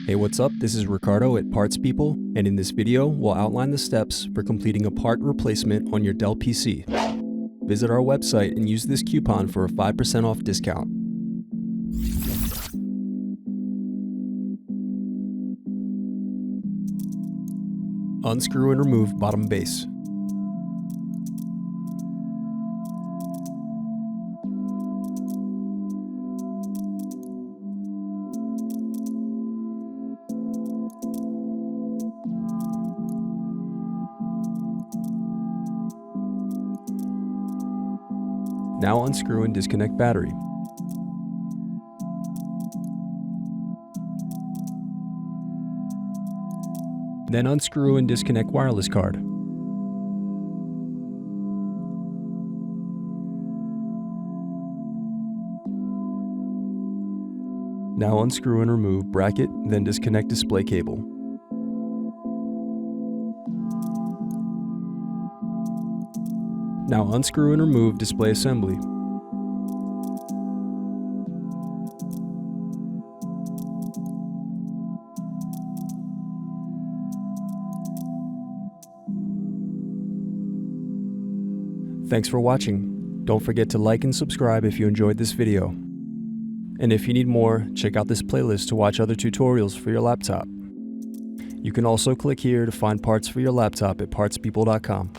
Hey, what's up? This is Ricardo at Parts People, and in this video, we'll outline the steps for completing a part replacement on your Dell PC. Visit our website and use this coupon for a 5% off discount. Unscrew and remove bottom base. Now unscrew and disconnect battery. Then unscrew and disconnect wireless card. Now unscrew and remove bracket, then disconnect display cable. Now unscrew and remove display assembly. Thanks for watching. Don't forget to like and subscribe if you enjoyed this video. And if you need more, check out this playlist to watch other tutorials for your laptop. You can also click here to find parts for your laptop at partspeople.com.